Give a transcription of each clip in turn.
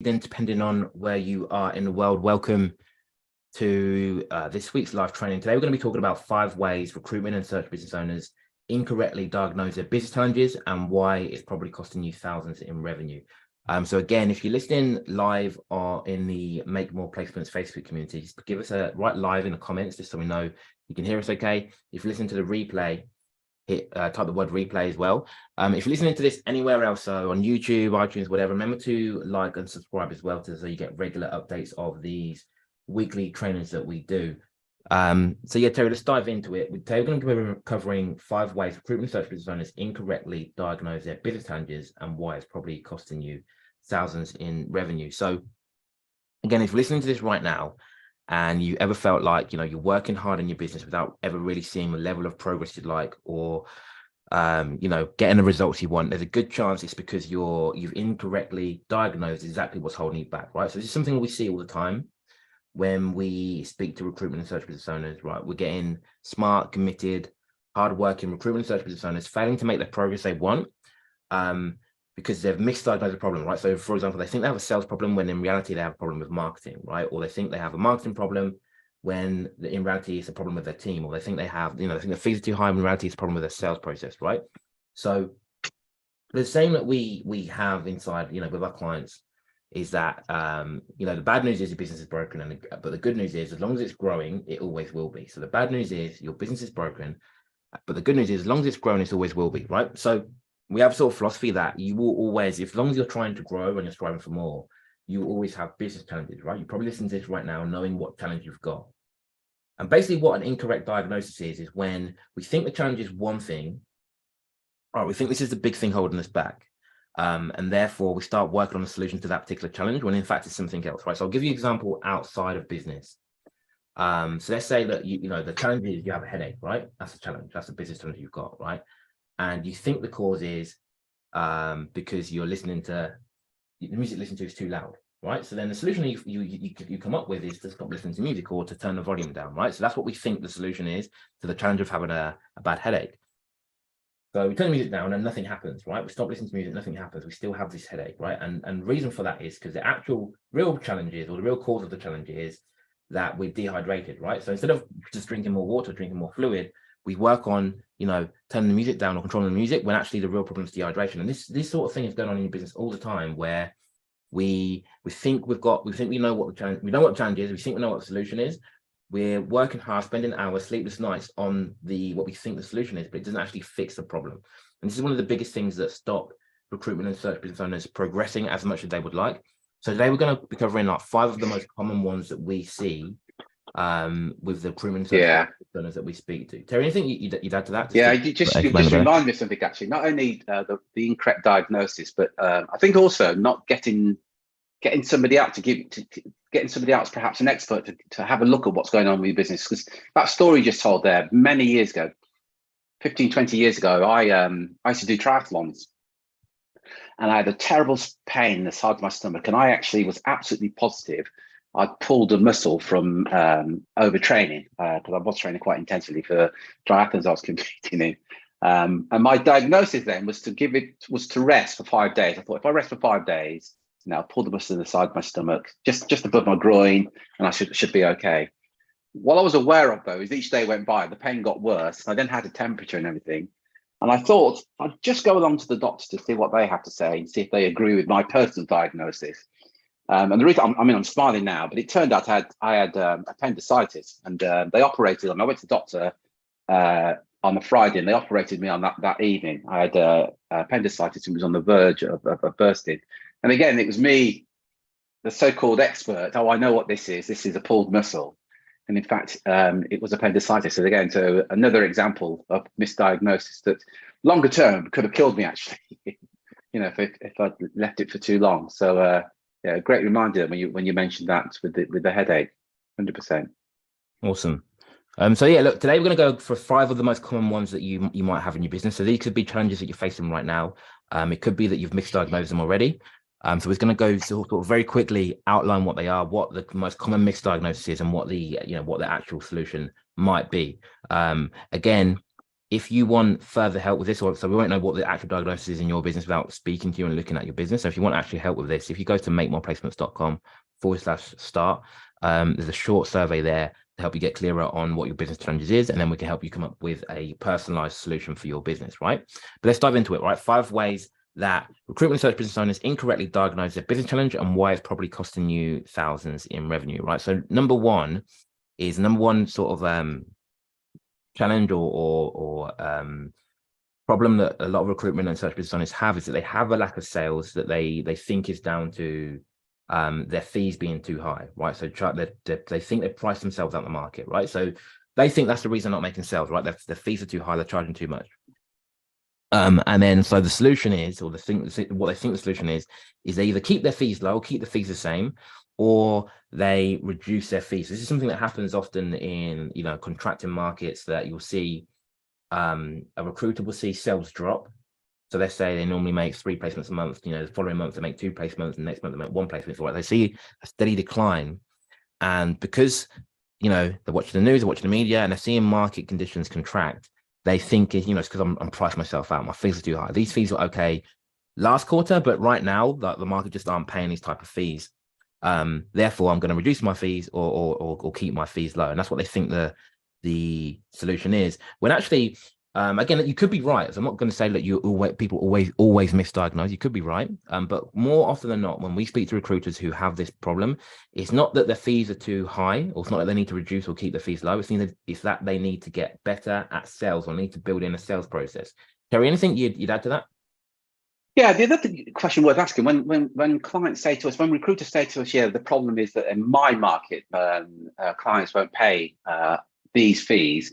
Then, depending on where you are in the world, welcome to this week's live training. Today, we're going to be talking about 5 ways recruitment and search business owners incorrectly diagnose their business challenges and why it's probably costing you thousands in revenue. So again, if you're listening live or in the Make More Placements Facebook community, just give us a write live in the comments just so we know you can hear us okay. If you listen to the replay, type the word replay as well. If you're listening to this anywhere else, so on YouTube, iTunes, whatever, remember to like and subscribe as well, so you get regular updates of these weekly trainings that we do. So yeah, Terry, let's dive into it. Today we're going to be covering 5 ways recruitment search business owners incorrectly diagnose their business challenges and why it's probably costing you thousands in revenue. So again, if you're listening to this right now, and you ever felt like, you're working hard in your business without ever really seeing the level of progress you'd like, or, getting the results you want, there's a good chance it's because you've incorrectly diagnosed exactly what's holding you back, right? So this is something we see all the time when we speak to recruitment and search business owners, right? We're getting smart, committed, hardworking recruitment and search business owners failing to make the progress they want, because they've misdiagnosed the problem, right? So for example, they think they have a sales problem when in reality they have a problem with marketing, right? Or they think they have a marketing problem when in reality it's a problem with their team, or they think they have, they think the fees are too high when in reality it's a problem with their sales process, right? So the same that we have inside, with our clients is that, the bad news is your business is broken, but the good news is as long as it's growing, it always will be. So the bad news is your business is broken, but the good news is as long as it's growing, it always will be, right? So we have sort of philosophy that you will always, as long as you're trying to grow and you're striving for more, you will always have business challenges, right? You probably listen to this right now, knowing what challenge you've got. And basically what an incorrect diagnosis is when we think the challenge is one thing, all right, we think this is the big thing holding us back. And therefore we start working on a solution to that particular challenge when in fact it's something else, right? So I'll give you an example outside of business. So let's say that, the challenge is you have a headache, right? That's a challenge. That's a business challenge you've got, right? And you think the cause is because you're listening to the music you listen to is too loud, right? So then the solution you come up with is to stop listening to music or to turn the volume down, right? So that's what we think the solution is to the challenge of having a bad headache. So we turn the music down and nothing happens, right? We stop listening to music, nothing happens. We still have this headache, right? And the reason for that is because the actual real challenge is, or the real cause of the challenge is that we're dehydrated, right? So instead of just drinking more water, drinking more fluid, we work on, turning the music down or controlling the music when actually the real problem is dehydration. And this sort of thing is going on in your business all the time, where we think we know what the challenge, we know what the challenge is, we think we know what the solution is. We're working hard, spending hours, sleepless nights on what we think the solution is, but it doesn't actually fix the problem. And this is one of the biggest things that stop recruitment and search business owners progressing as much as they would like. So today we're going to be covering like 5 of the most common ones that we see with the recruitment owners that we speak to. Terry, anything you'd add to that? You just remind me of something, actually. Not only the incorrect diagnosis, but I think also not getting somebody out getting somebody else, perhaps an expert, to have a look at what's going on with your business. Because that story you just told there, many years ago, 15, 20 years ago, I used to do triathlons, and I had a terrible pain in the side of my stomach, and I actually was absolutely positive I'd pulled a muscle from overtraining, because I was training quite intensively for triathlons I was competing in. And my diagnosis then was to rest for 5 days. I thought if I rest for 5 days, I'll pull the muscle in the side of my stomach, just above my groin, and I should be okay. What I was aware of, though, is each day went by, the pain got worse. I then had a temperature and everything. And I thought I'd just go along to the doctor to see what they have to say and see if they agree with my personal diagnosis. And the reason I'm smiling now, but it turned out I had appendicitis, and they operated on me. I went to the doctor on a Friday, and they operated me on that evening. I had appendicitis and was on the verge of bursting. And again, it was me, the so-called expert. Oh, I know what this is. This is a pulled muscle. And in fact, it was appendicitis. So again, so another example of misdiagnosis that longer term could have killed me, actually, if I'd left it for too long. So yeah, great reminder when you mentioned that with the headache, 100%. Awesome. So yeah, look, today we're going to go for 5 of the most common ones that you might have in your business. So these could be challenges that you're facing right now. It could be that you've misdiagnosed them already. So we're going to go sort of very quickly outline what they are, what the most common misdiagnosis is, and what the actual solution might be. Again, if you want further help with this, or so we won't know what the actual diagnosis is in your business without speaking to you and looking at your business. So if you want actually help with this, if you go to makemoreplacements.com/start, there's a short survey there to help you get clearer on what your business challenges is, and then we can help you come up with a personalized solution for your business, right? But let's dive into it, right? 5 ways that recruitment search business owners incorrectly diagnose their business challenge and why it's probably costing you thousands in revenue, right? So number one sort of challenge or problem that a lot of recruitment and search business owners have is that they have a lack of sales that they think is down to their fees being too high, right? So they think they price themselves out the market, right? So they think that's the reason they're not making sales, right? Their fees are too high, they're charging too much. And then so the solution is, or what they think the solution is they either keep their fees low, keep the fees the same, or they reduce their fees. This is something that happens often in, contracting markets, that you'll see a recruiter will see sales drop. So let's say they normally make 3 placements a month, the following month they make 2 placements, and the next month they make 1 placement. So they see a steady decline. And because, they're watching the news, they're watching the media, and they're seeing market conditions contract, they think, it's because I'm pricing myself out. My fees are too high. These fees are okay last quarter, but right now the market just aren't paying these type of fees. Therefore, I'm going to reduce my fees or keep my fees low. And that's what they think the solution is. When actually, again, you could be right. So I'm not going to say that people always misdiagnose. You could be right. But more often than not, when we speak to recruiters who have this problem, it's not that their fees are too high, or it's not that they need to reduce or keep the fees low. It's that they need to get better at sales, or need to build in a sales process. Terry, anything you'd add to that? Yeah, the other question worth asking, when clients say to us, when recruiters say to us, the problem is that in my market, clients won't pay these fees.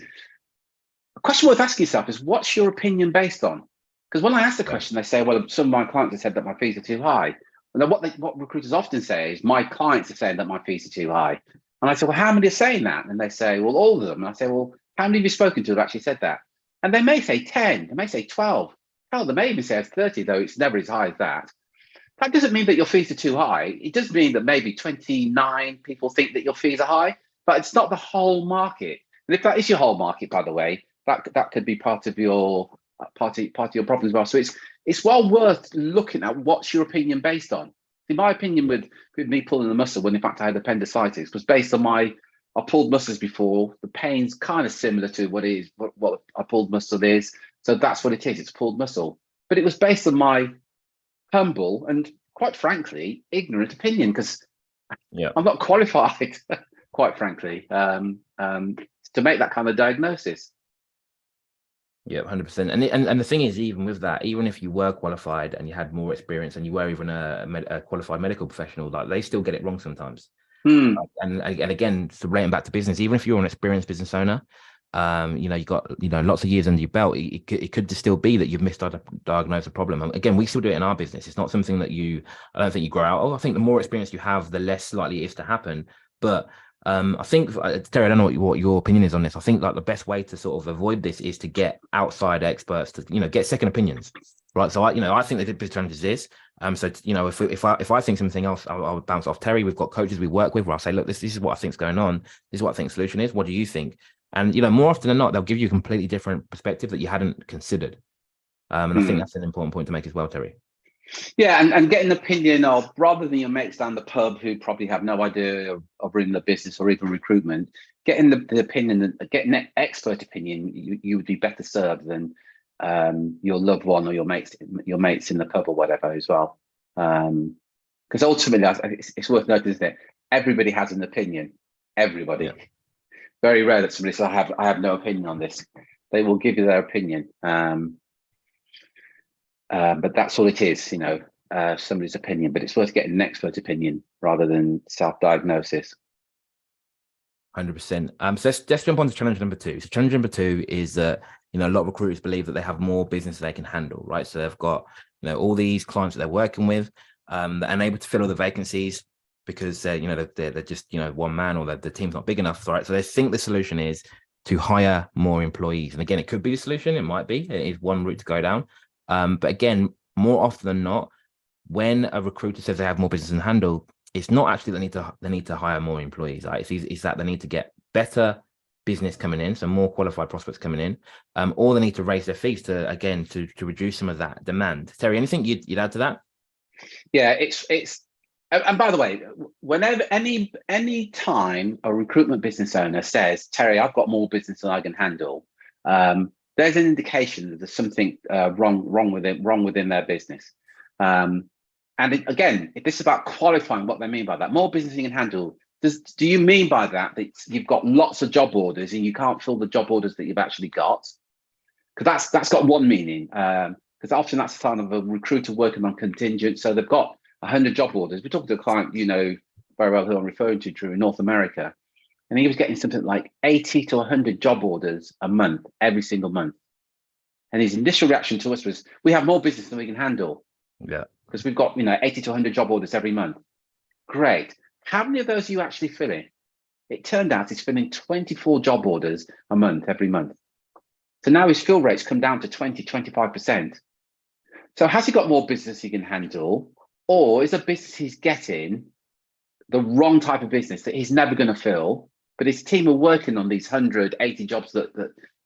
A question worth asking yourself is, what's your opinion based on? Because when I ask the question, they say, well, some of my clients have said that my fees are too high. And then what recruiters often say is, my clients are saying that my fees are too high. And I say, well, how many are saying that? And they say, well, all of them. And I say, well, how many have you spoken to have actually said that? And they may say 10, they may say 12. Hell, they may even say 30, though it's never as high as that. That doesn't mean that your fees are too high. It does mean that maybe 29 people think that your fees are high, but it's not the whole market. And if that is your whole market, by the way, that could be part of your problem as well. So it's well worth looking at what's your opinion based on. In my opinion, with me pulling the muscle, when in fact I had appendicitis, was based on I pulled muscles before. The pain's kind of similar to what a pulled muscle is. So that's what it is. It's a pulled muscle. But it was based on my humble and, quite frankly, ignorant opinion, because I'm not qualified, quite frankly, to make that kind of diagnosis. Yeah, 100%. And the thing is, even with that, even if you were qualified and you had more experience and you were even a qualified medical professional, like, they still get it wrong sometimes. And again, so relating back to business, even if you're an experienced business owner, you got lots of years under your belt, it could still be that you've misdiagnosed a problem. Again, we still do it in our business. It's not something that I don't think you grow out of. I think the more experience you have, the less likely it is to happen. But I think, Terry, I don't know what your opinion is on this. I think like the best way to sort of avoid this is to get outside experts to get second opinions, right? So I think the business challenge is this. So if I think something else, I would bounce off Terry. We've got coaches we work with where I'll say, look, this is what I think's going on. This is what I think the solution is. What do you think? And more often than not, they'll give you a completely different perspective that you hadn't considered. And I think that's an important point to make as well, Terry. Yeah, and get an opinion of, rather than your mates down the pub who probably have no idea of running the business or even recruitment, getting the opinion, getting an expert opinion, you would be better served than your loved one or your mates in the pub or whatever as well. Because ultimately, it's worth noting, isn't it? Everybody has an opinion. Everybody. Yeah. Very rare that somebody says, I have no opinion on this. They will give you their opinion. But that's all it is, somebody's opinion. But it's worth getting an expert opinion rather than self-diagnosis. 100%. So let's jump on to challenge number 2. So challenge number 2 is that a lot of recruiters believe that they have more business they can handle, right? So they've got all these clients that they're working with, that are unable to fill all the vacancies because they're just one man, or the team's not big enough, right? So they think the solution is to hire more employees. And again, it could be the solution. It might be. It is one route to go down. But again, more often than not, when a recruiter says they have more business than handle, it's not actually they need to hire more employees. Right? It's that they need to get better business coming in, so more qualified prospects coming in, or they need to raise their fees to reduce some of that demand. Terry, anything you'd add to that? Yeah, it's and by the way, whenever any time a recruitment business owner says, Terry, I've got more business than I can handle, there's an indication that there's something wrong within their business. And again, if this is about qualifying what they mean by that, more business you can handle. Do you mean by that you've got lots of job orders and you can't fill the job orders that you've actually got? Because that's got one meaning. Because often that's a sign of a recruiter working on contingent. So they've got 100 job orders. We're talking to a client, you know very well who I'm referring to, Drew, in North America. And he was getting something like 80 to 100 job orders a month, every single month. And his initial reaction to us was, we have more business than we can handle. Yeah. Because we've got 80 to 100 job orders every month. Great. How many of those are you actually filling? It turned out he's filling 24 job orders a month, every month. So now his fill rates come down to 20, 25%. So has he got more business he can handle? Or is the business he's getting the wrong type of business that he's never going to fill? But his team are working on these 180 jobs that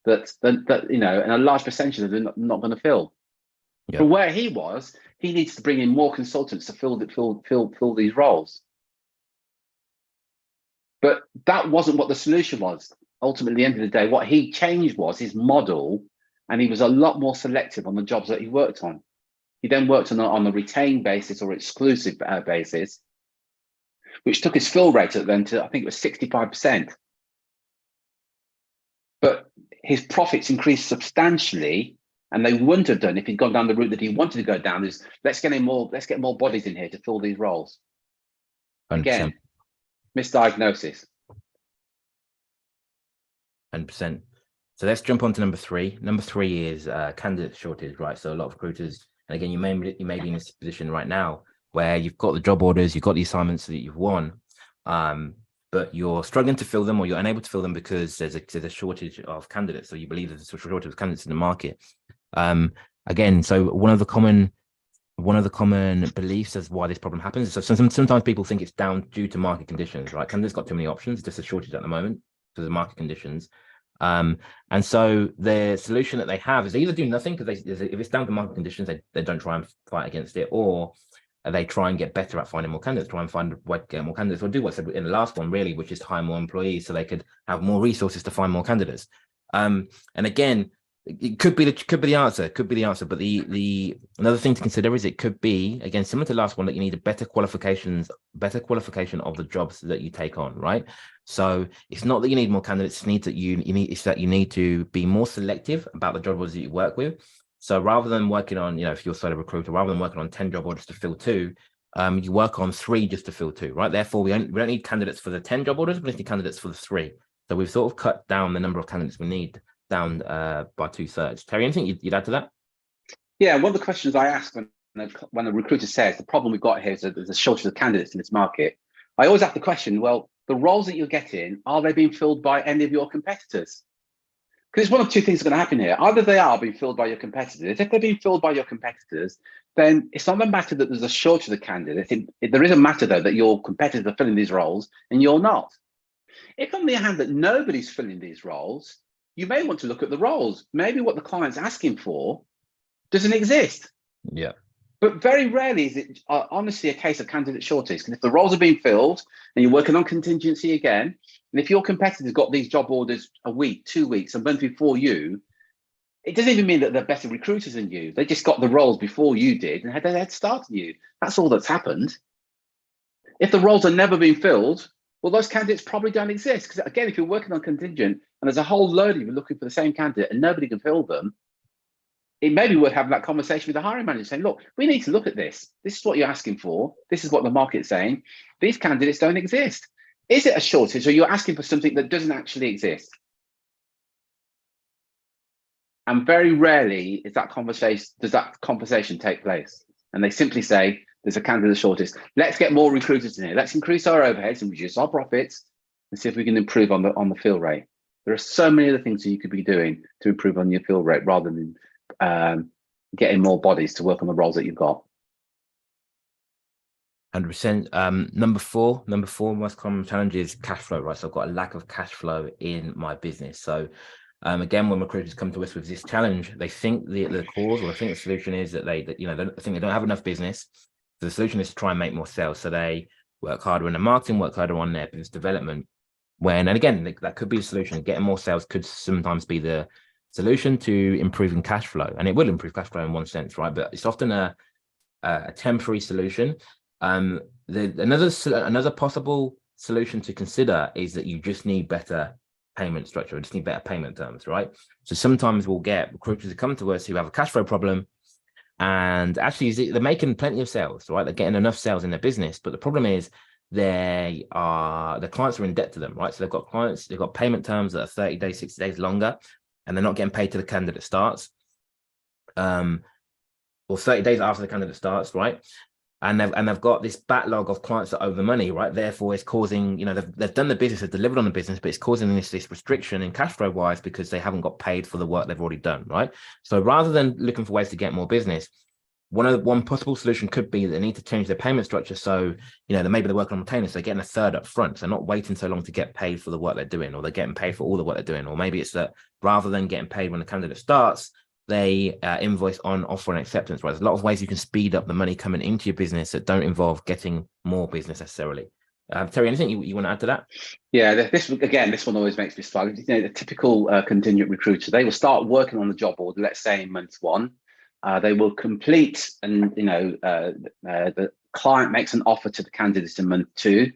and a large percentage of them are not going to fill. Yeah. From where he was, he needs to bring in more consultants to fill these roles. But that wasn't what the solution was. Ultimately, at the end of the day, what he changed was his model, and he was a lot more selective on the jobs that he worked on. He then worked on a retained basis or exclusive basis, which took his fill rate then to, I think it was 65%. But his profits increased substantially, and they wouldn't have done if he'd gone down the route that he wanted to go down. Is let's get more bodies in here to fill these roles. 100%. Again, misdiagnosis. 100%. So let's jump on to number three. Number three is candidate shortage, right? So a lot of recruiters, and again, you may be in this position right now where you've got the job orders, you've got the assignments that you've won, but you're struggling to fill them, or you're unable to fill them because there's a shortage of candidates. So you believe there's a shortage of candidates in the market. Again, so one of the common beliefs as why this problem happens. So sometimes people think it's due to market conditions, right? Candidates got too many options, just a shortage at the moment because of market conditions. And so the solution that they have is they either do nothing because if it's down to market conditions, they don't try and fight against it, or they try and get better at finding more candidates, try and find get more candidates, or do what's in the last one really, which is hire more employees so they could have more resources to find more candidates. And again, it could be the answer, but the another thing to consider is it could be, again, similar to the last one, that you need a better qualification of the jobs that you take on, right? So it's not that you need more candidates, it's that you need to be more selective about the job orders that you work with. So rather than working on, if you're a solo recruiter, rather than working on 10 job orders to fill 2, you work on 3 just to fill 2, right? Therefore, we don't need candidates for the 10 job orders, we need candidates for the 3. So we've sort of cut down the number of candidates we need down by 2/3. Terry, anything you'd add to that? Yeah, one of the questions I ask when a recruiter says the problem we've got here is that there's a shortage of candidates in this market, I always ask the question, well, the roles that you're getting, are they being filled by any of your competitors? Because it's one of two things that are going to happen here. Either they are being filled by your competitors. If they're being filled by your competitors, then it's not a matter that there's a shortage of candidates. There is a matter, though, that your competitors are filling these roles and you're not. If on the other hand that nobody's filling these roles, you may want to look at the roles. Maybe what the client's asking for doesn't exist. Yeah. But very rarely is it honestly a case of candidate shortage. Because if the roles are being filled and you're working on contingency again, and if your competitor's got these job orders a week, 2 weeks, a month before you, it doesn't even mean that they're better recruiters than you. They just got the roles before you did and had a head start on you. That's all that's happened. If the roles are never being filled, well, those candidates probably don't exist. Because again, if you're working on contingent and there's a whole load of you looking for the same candidate and nobody can fill them, it may be worth having that conversation with the hiring manager saying, look, we need to look at this. This is what you're asking for. This is what the market's saying. These candidates don't exist. Is it a shortage, or you're asking for something that doesn't actually exist? And very rarely does that conversation take place. And they simply say, there's a candidate shortage. Let's get more recruiters in here. Let's increase our overheads and reduce our profits and see if we can improve on the fill rate. There are so many other things that you could be doing to improve on your fill rate rather than getting more bodies to work on the roles that you've got. 100%. Number four, most common challenge is cash flow, right? So I've got a lack of cash flow in my business. So again, when recruiters come to us with this challenge, they think the cause, or they think the solution is that they think they don't have enough business. So the solution is to try and make more sales. So they work harder in the marketing, work harder on their business development. And again, that could be a solution. Getting more sales could sometimes be the solution to improving cash flow, and it will improve cash flow in one sense, right? But it's often a temporary solution. Another possible solution to consider is that you just need better payment structure, or just need better payment terms, right? So sometimes we'll get recruiters who come to us who have a cash flow problem, and actually they're making plenty of sales, right? They're getting enough sales in their business, but the problem is the clients are in debt to them, right? So they've got payment terms that are 30 days, 60 days longer, and they're not getting paid till the candidate starts, or 30 days after the candidate starts, right? And they've got this backlog of clients that owe the money, right? Therefore, it's causing, they've done the business, they've delivered on the business, but it's causing this restriction in cash flow wise because they haven't got paid for the work they've already done, right? So rather than looking for ways to get more business, one possible solution could be that they need to change their payment structure. So, maybe they're working on retainers, so they're getting a third up front. So they're not waiting so long to get paid for the work they're doing, or they're getting paid for all the work they're doing. Or maybe it's that rather than getting paid when the candidate starts, they invoice on offer and acceptance, right? There's a lot of ways you can speed up the money coming into your business that don't involve getting more business necessarily. Terry, anything you want to add to that? Yeah, this one always makes me smile. The typical contingent recruiter, they will start working on the job board, let's say in month one. They will complete, and the client makes an offer to the candidate in month two.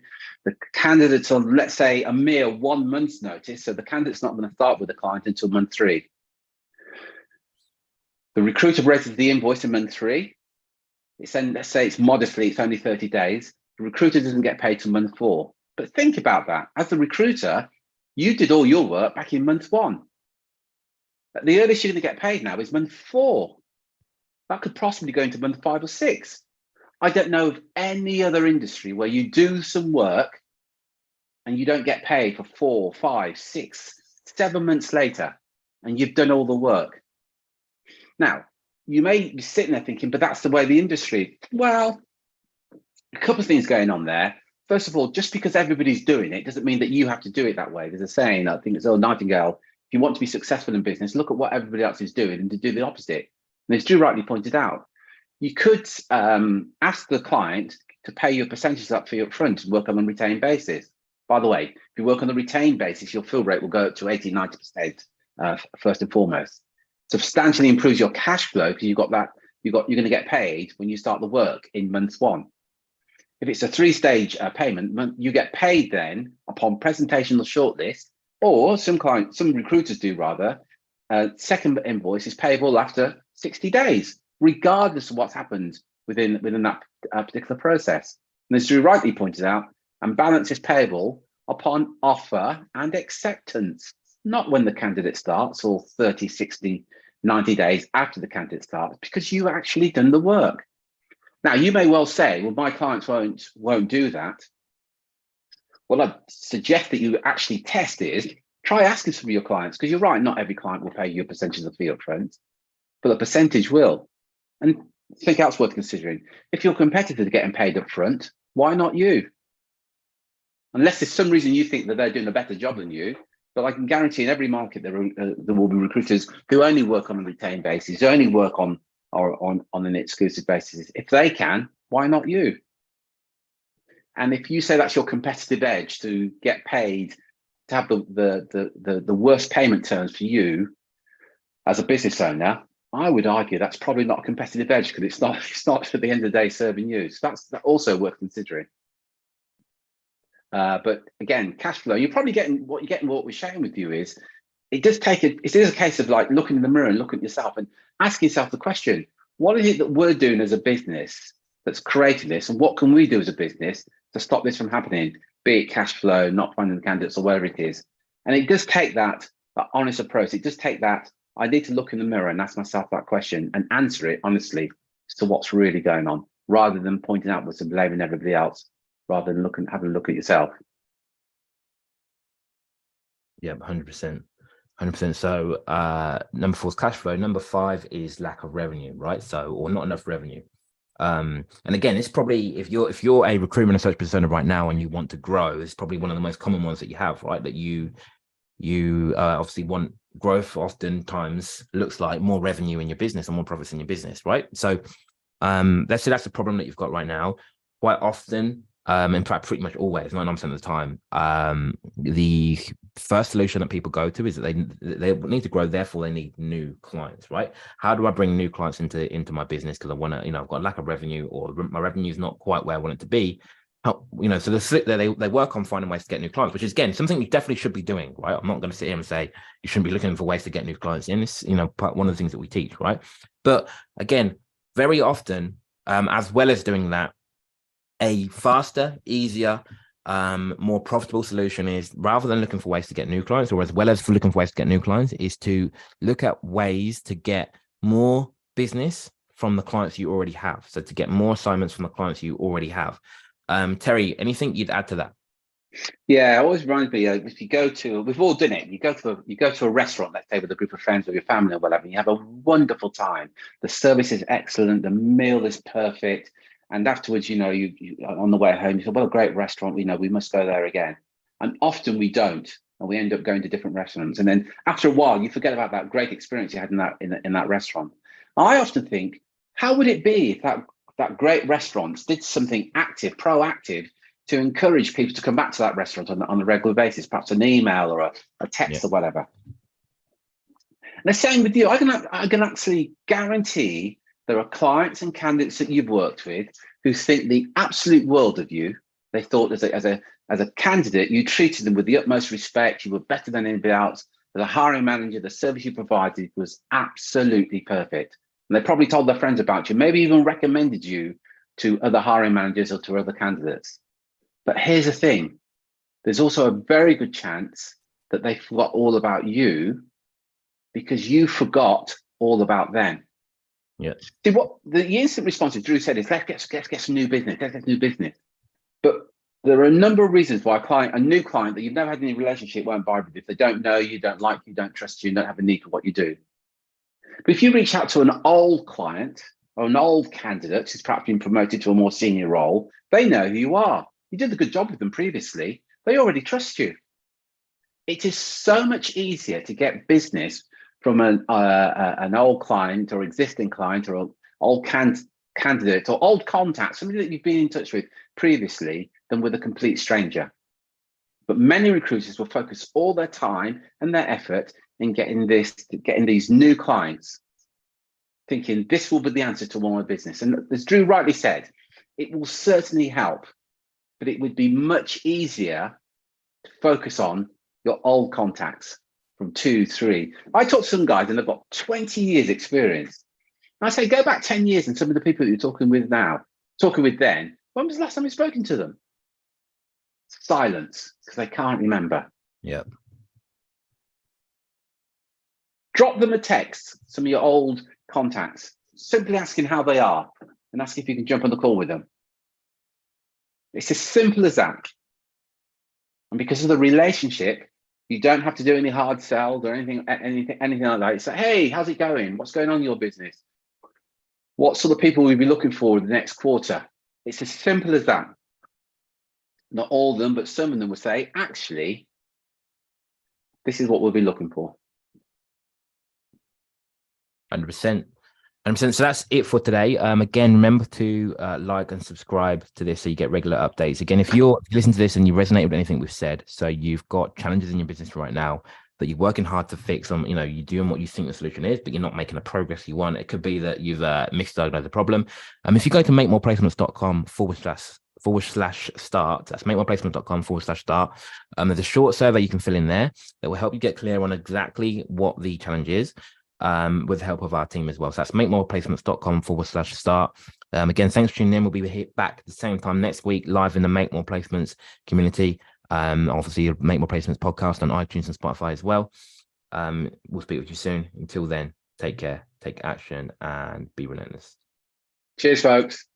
The candidate's on, let's say, a mere 1 month's notice, so the candidate's not going to start with the client until month three. The recruiter raises the invoice in month three. Let's say it's modestly, it's only 30 days. The recruiter doesn't get paid till month four. But think about that. As the recruiter, you did all your work back in month one. The earliest you're going to get paid now is month four. That could possibly go into month 5 or 6. I don't know of any other industry where you do some work and you don't get paid for 4, 5, 6, 7 months later, and you've done all the work. Now, you may be sitting there thinking, but that's the way the industry. Well, a couple of things going on there. First of all, just because everybody's doing it doesn't mean that you have to do it that way. There's a saying, I think it's Earl Nightingale, if you want to be successful in business, look at what everybody else is doing and to do the opposite. And as Drew rightly pointed out, you could ask the client to pay your percentages up for you up front and work on a retained basis. By the way, if you work on a retained basis, your fill rate will go up to 80, 90% first and foremost. Substantially improves your cash flow because you're going to get paid when you start the work in month one. If it's a 3-stage payment, you get paid then upon presentation of the shortlist, or some recruiters do rather. Second invoice is payable after 60 days, regardless of what's happened within that particular process. And as Drew rightly pointed out, and balance is payable upon offer and acceptance, not when the candidate starts or 30, 60, 90 days after the candidate starts, because you actually done the work. Now, you may well say, well, my clients won't do that. What I'd suggest that you actually test is try asking some of your clients, because you're right, not every client will pay you a percentage of the fee up front, but a percentage will. And I think that's worth considering. If your competitors are getting paid up front, why not you? Unless there's some reason you think that they're doing a better job than you. But I can guarantee in every market there will be recruiters who only work on a retained basis, who only work on an exclusive basis. If they can, why not you? And if you say that's your competitive edge to get paid, to have the worst payment terms for you as a business owner, I would argue that's probably not a competitive edge, because it's not at the end of the day serving you. So that's also worth considering. But again, cash flow, you're probably getting what we're sharing with you is it is a case of like looking in the mirror and looking at yourself and asking yourself the question, what is it that we're doing as a business that's created this, and what can we do as a business to stop this from happening, be it cash flow, not finding the candidates, or whatever it is. And it does take that honest approach. It does take that, I need to look in the mirror and ask myself that question and answer it honestly as to what's really going on, rather than pointing outwards and blaming everybody else, rather than having a look at yourself. Yeah, 100%. 100%. So number 4 is cash flow. Number 5 is lack of revenue, right? So, or not enough revenue. And again, it's probably if you're a recruitment and search persona right now and you want to grow, it's probably one of the most common ones that you have, right? That you obviously want growth. Oftentimes looks like more revenue in your business and more profits in your business, right? So that's the problem that you've got right now. Quite often, in fact, pretty much always, 99% of the time, the first solution that people go to is that they need to grow, therefore they need new clients, right? How do I bring new clients into my business? Because I want to, I've got a lack of revenue, or my revenue is not quite where I want it to be. So they work on finding ways to get new clients, which is, again, something you definitely should be doing, right? I'm not going to sit here and say you shouldn't be looking for ways to get new clients in. It's, one of the things that we teach, right? But again, very often, as well as doing that, a faster, easier, more profitable solution is, rather than looking for ways to get new clients, or as well as for looking for ways to get new clients, is to look at ways to get more business from the clients you already have. So to get more assignments from the clients you already have. Terry, anything you'd add to that? Yeah, it always reminds me, if you go to, we've all done it. You go to a restaurant, let's say with a group of friends or your family or whatever, and you have a wonderful time. The service is excellent, the meal is perfect, and afterwards, you on the way home, you say, "Well, a great restaurant. We must go there again." And often we don't, and we end up going to different restaurants. And then after a while, you forget about that great experience you had in that restaurant. I often think, how would it be if that great restaurant did something active, proactive, to encourage people to come back to that restaurant on a regular basis, perhaps an email or a text or whatever. And the same with you. I can actually guarantee there are clients and candidates that you've worked with who think the absolute world of you. They thought as a candidate, you treated them with the utmost respect. You were better than anybody else. As a hiring manager, the service you provided was absolutely perfect. And they probably told their friends about you, maybe even recommended you to other hiring managers or to other candidates. But here's the thing, there's also a very good chance that they forgot all about you because you forgot all about them. Yeah. See, what the instant response, as Drew said, is let's get some new business, let's get new business. But there are a number of reasons why a new client that you've never had any relationship won't buy with you. If they don't know you, don't like you, don't trust you, don't have a need for what you do. But if you reach out to an old client or an old candidate who's perhaps been promoted to a more senior role, they know who you are. You did a good job with them previously. They already trust you. It is so much easier to get business from an old client or existing client or an old candidate or old contact, somebody that you've been in touch with previously, than with a complete stranger. But many recruiters will focus all their time and their effort in getting these new clients, thinking this will be the answer to all my business. And as Drew rightly said, it will certainly help. But it would be much easier to focus on your old contacts from 2, 3. I talk to some guys and they've got 20 years experience. And I say, go back 10 years and some of the people that you're talking with then, when was the last time you've spoken to them? Silence, because they can't remember. Yeah. Drop them a text, some of your old contacts, simply asking how they are and ask if you can jump on the call with them. It's as simple as that. And because of the relationship, you don't have to do any hard sells or anything like that. It's like, hey, how's it going? What's going on in your business? What sort of people will you be looking for in the next quarter? It's as simple as that. Not all of them, but some of them will say, actually, this is what we'll be looking for. 100%. So that's it for today. Again, remember to like and subscribe to this so you get regular updates. Again, if you listen to this and you resonate with anything we've said, so you've got challenges in your business right now that you're working hard to fix on, you're doing what you think the solution is, but you're not making the progress you want. It could be that you've misdiagnosed the problem. If you go to makemoreplacements.com/start, that's makemoreplacements.com/start. There's a short survey you can fill in there that will help you get clear on exactly what the challenge is. With the help of our team as well. So that's makemoreplacements.com/start. Again, thanks for tuning in. We'll be back at the same time next week, live in the Make More Placements community. Obviously, Make More Placements podcast on iTunes and Spotify as well. We'll speak with you soon. Until then, take care, take action, and be relentless. Cheers, folks.